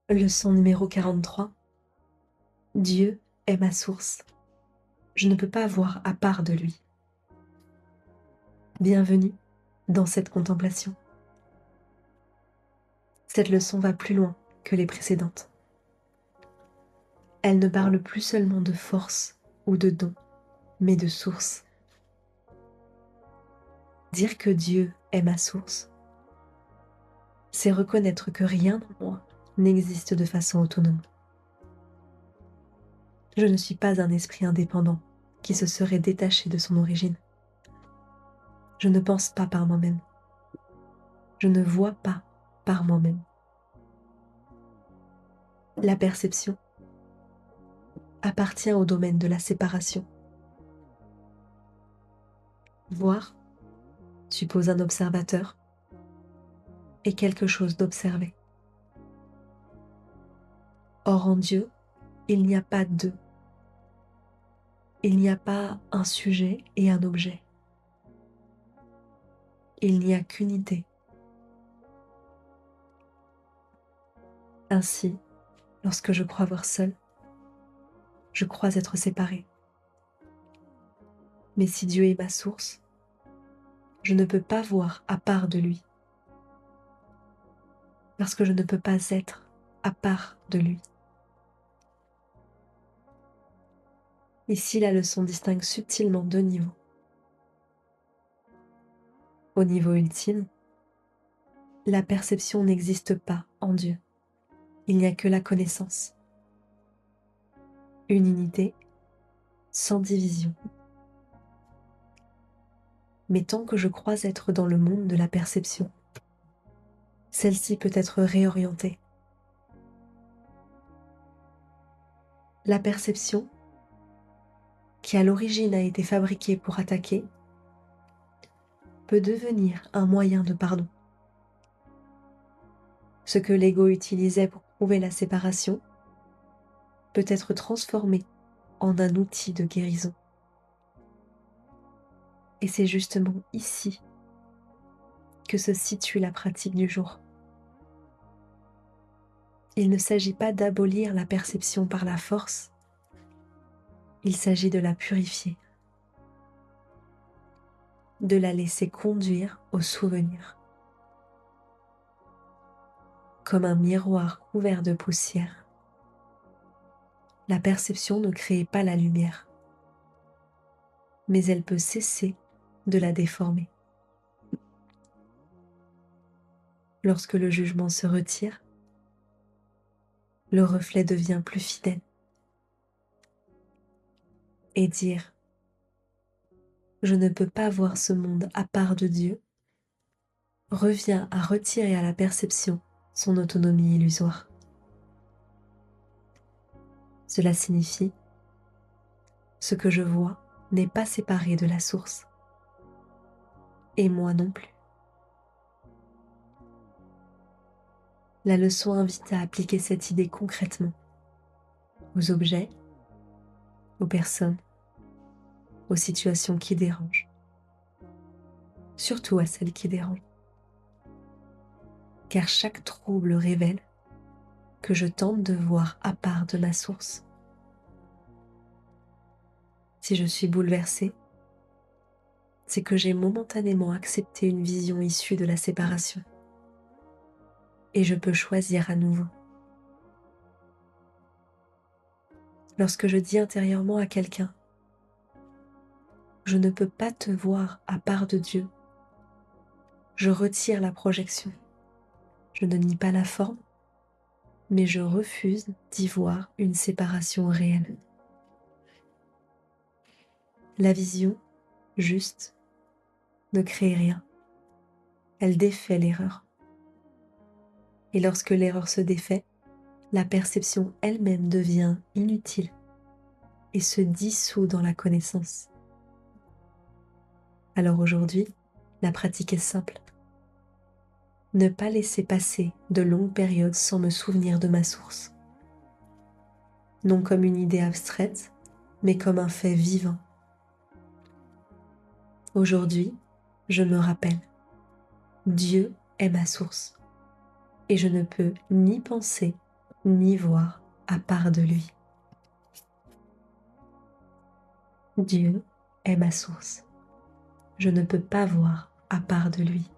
Leçon numéro 43. Dieu est ma source. Je ne peux pas voir à part de lui. Bienvenue dans cette contemplation. Cette leçon va plus loin que les précédentes. Elle ne parle plus seulement de force ou de don, mais de source. Dire que Dieu est ma source, c'est reconnaître que rien en moi n'existe de façon autonome. Je ne suis pas un esprit indépendant qui se serait détaché de son origine. Je ne pense pas par moi-même. Je ne vois pas par moi-même. La perception appartient au domaine de la séparation. Voir suppose un observateur et quelque chose d'observé. Or en Dieu, il n'y a pas deux. Il n'y a pas un sujet et un objet. Il n'y a qu'unité. Ainsi, lorsque je crois voir seul, je crois être séparé. Mais si Dieu est ma source, je ne peux pas voir à part de lui, parce que je ne peux pas être à part de lui. Ici, la leçon distingue subtilement deux niveaux. Au niveau ultime, la perception n'existe pas en Dieu. Il n'y a que la connaissance. Une unité sans division. Mais tant que je crois être dans le monde de la perception, celle-ci peut être réorientée. La perception, qui à l'origine a été fabriquée pour attaquer, peut devenir un moyen de pardon. Ce que l'ego utilisait pour prouver la séparation peut être transformé en un outil de guérison. Et c'est justement ici que se situe la pratique du jour. Il ne s'agit pas d'abolir la perception par la force, il s'agit de la purifier, de la laisser conduire au souvenir. Comme un miroir couvert de poussière, la perception ne crée pas la lumière, mais elle peut cesser de la déformer. Lorsque le jugement se retire, le reflet devient plus fidèle. Et dire « Je ne peux pas voir ce monde à part de Dieu » revient à retirer à la perception son autonomie illusoire. Cela signifie « Ce que je vois n'est pas séparé de la source, et moi non plus ». La leçon invite à appliquer cette idée concrètement aux objets, aux personnes, aux situations qui dérangent, surtout à celles qui dérangent. Car chaque trouble révèle que je tente de voir à part de ma source. Si je suis bouleversée, c'est que j'ai momentanément accepté une vision issue de la séparation. Et je peux choisir à nouveau. Lorsque je dis intérieurement à quelqu'un « Je ne peux pas te voir à part de Dieu », je retire la projection. Je ne nie pas la forme, mais je refuse d'y voir une séparation réelle. La vision, juste, ne crée rien. Elle défait l'erreur. Et lorsque l'erreur se défait, la perception elle-même devient inutile et se dissout dans la connaissance. Alors aujourd'hui, la pratique est simple. Ne pas laisser passer de longues périodes sans me souvenir de ma source. Non comme une idée abstraite, mais comme un fait vivant. Aujourd'hui, je me rappelle, Dieu est ma source et je ne peux ni penser ni voir à part de lui. Dieu est ma source. Je ne peux pas voir à part de lui.